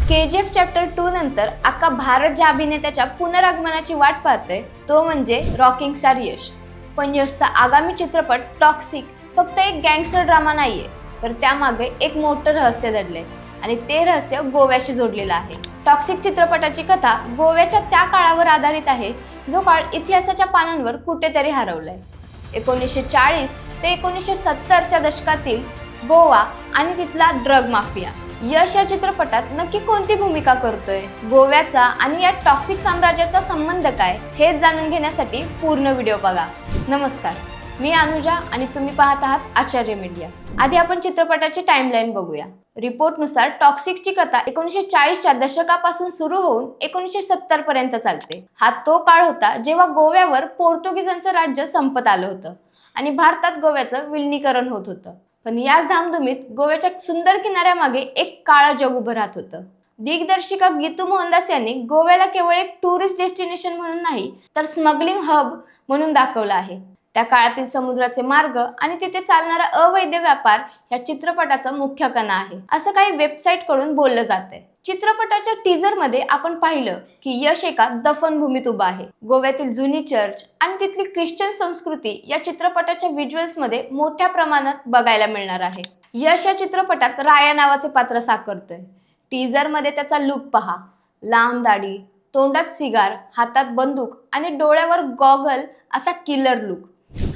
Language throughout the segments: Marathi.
KGF चॅप्टर 2 नंतर अख्खा भारत ज्या अभिनेत्याच्या पुनरागमनाची वाट पाहतोय तो म्हणजे रॉकिंग स्टार यश. पण यशचा आगामी चित्रपट टॉक्सिक फक्त एक गँगस्टर ड्रामा नाहीये, तर त्यामागे एक मोठं रहस्य दडलंय आणि ते रहस्य गोव्याशी जोडलेलं आहे. टॉक्सिक चित्रपटाची कथा गोव्याच्या त्या काळावर आधारित आहे जो काळ इतिहासाच्या पानांवर कुठेतरी हरवलाय. 1940 ते 1970च्या दशकातील गोवा आणि तिथला ड्रग माफिया. यश या चित्रपटात नक्की कोणती भूमिका करतोय, गोव्याचा आणि या टॉक्सिक साम्राज्याचा संबंध काय, हेच जाणून घेण्यासाठी पूर्ण व्हिडिओ बघा. नमस्कार, मी अनुजा आणि तुम्ही पाहत आहात आचार्य मीडिया. आधी आपण चित्रपटाची टाइमलाईन बघूया. रिपोर्टनुसार टॉक्सिकची कथा 1940च्या दशकापासून सुरू होऊन 1970 पर्यंत चालते. हा तो काळ होता जेव्हा गोव्यावर पोर्तुगीजांचं राज्य संपत आलं होतं आणि भारतात गोव्याचं विलिनीकरण होत होतं. पण याच धामधुमीत गोव्याच्या सुंदर किनाऱ्यामागे एक काळं जग उभं राहत होतं. दिग्दर्शिका गीतू मोहनदास यांनी गोव्याला केवळ एक टुरिस्ट डेस्टिनेशन म्हणून नाही, तर स्मगलिंग हब म्हणून दाखवलं आहे. त्या काळातील समुद्राचे मार्ग आणि तिथे चालणारा अवैध व्यापार या चित्रपटाचा मुख्य कणा आहे, असं काही वेबसाईट कडून बोललं जातंय. चित्रपटाच्या टीजर मध्ये आपण पाहिलं की यश एका दफनभूमीत उभा आहे. गोव्यातील जुनी चर्च आणि तिथली ख्रिश्चन संस्कृती या चित्रपटाच्या व्हिज्युअल्स मध्ये मोठ्या प्रमाणात बघायला मिळणार आहे. यश या चित्रपटात राया नावाचे पात्र साकारतोय. टीजर मध्ये त्याचा लुक पहा. लांब दाढी, तोंडात सिगार, हातात बंदूक आणि डोळ्यावर गॉगल असा किलर लुक.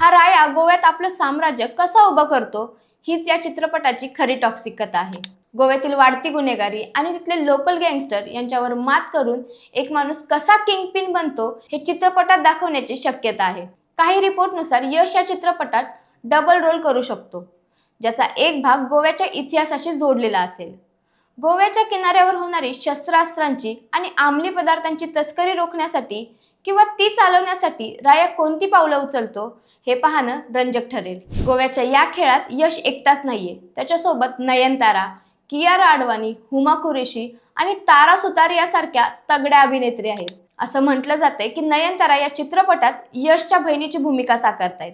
हा राया गोव्यात आपलं साम्राज्य कसा उभं करतो हीच या चित्रपटाची खरी टॉक्सिक कथा आहे. गोव्यातील वाढती गुन्हेगारी आणि तिथले लोकल गँगस्टर यांच्यावर मात करून एक माणूस कसा किंगपिन बनतो हे चित्रपटात दाखवण्याची शक्यता आहे. काही रिपोर्टनुसार यश या चित्रपटात डबल रोल करू शकतो, ज्याचा एक भाग गोव्याच्या इतिहासाशी जोडलेला असेल. गोव्याच्या किनाऱ्यावर होणारी शस्त्रास्त्रांची आणि अंमली पदार्थांची तस्करी रोखण्यासाठी किंवा ती चालवण्यासाठी राया कोणती पावलं उचलतो हे पाहणं रंजक ठरेल. गोव्याच्या या खेळात यश एकटाच नाहीये, त्याच्यासोबत नयनतारा, कियारा आडवाणी, हुमा कुरेशी आणि तारा सुतार यासारख्या तगड्या अभिनेत्री आहेत. असं म्हटलं जातंय की नयनतारा या चित्रपटात यशच्या बहिणीची भूमिका साकारतायत,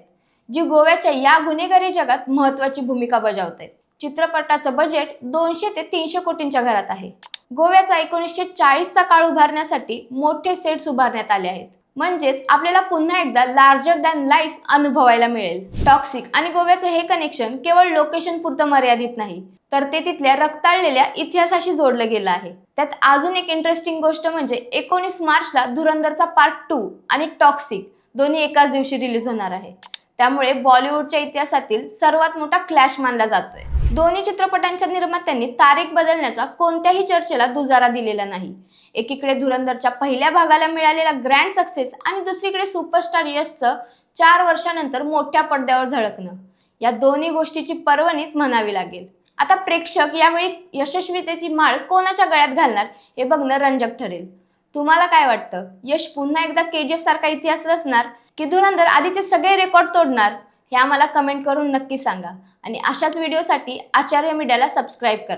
जी गोव्याच्या या गुन्हेगारी जगात महत्वाची भूमिका बजावतायत. चित्रपटाचं बजेट 200 ते 300 कोटींच्या घरात आहे. गोव्याचा 1940चा काळ उभारण्यासाठी मोठे सेट्स उभारण्यात आले आहेत. म्हणजेच आपल्याला पुन्हा एकदा लार्जर दॅन लाईफ अनुभवायला मिळेल. टॉक्सिक आणि गोव्याचं हे कनेक्शन केवळ लोकेशन पुरतं मर्यादित नाही, तर ते तिथल्या रक्ताळलेल्या इतिहासाशी जोडलं गेलं आहे. त्यात अजून एक इंटरेस्टिंग गोष्ट म्हणजे 19 मार्चला धुरंधरचा पार्ट 2 आणि टॉक्सिक दोन्ही एकाच दिवशी रिलीज होणार आहे. त्यामुळे बॉलिवूडच्या इतिहासातील सर्वात मोठा क्लॅश मानला जातोय. दोन्ही चित्रपटांच्या निर्मात्यांनी तारीख बदलण्याचा कोणत्याही चर्चेला दुजारा दिलेला नाही. एकीकडे धुरंधरच्या पहिल्या भागाला मिळालेला ग्रँड सक्सेस आणि दुसरीकडे सुपरस्टार यशचं 4 वर्षानंतर मोठ्या पडद्यावर झळकणं, या दोन्ही गोष्टीची पर्वणीच म्हणावी लागेल. आता प्रेक्षक यावेळी यशस्वीतेची माळ कोणाच्या गळ्यात घालणार हे बघणं रंजक ठरेल. तुम्हाला काय वाटतं? यश पुन्हा एकदा KGF सारखा इतिहास रचणार की धुरंधर आधीचे सगळे रेकॉर्ड तोडणार? हे आम्हाला कमेंट करून नक्की सांगा आणि अशाच व्हिडिओसाठी आचार्य मीडियाला सबस्क्राईब करा.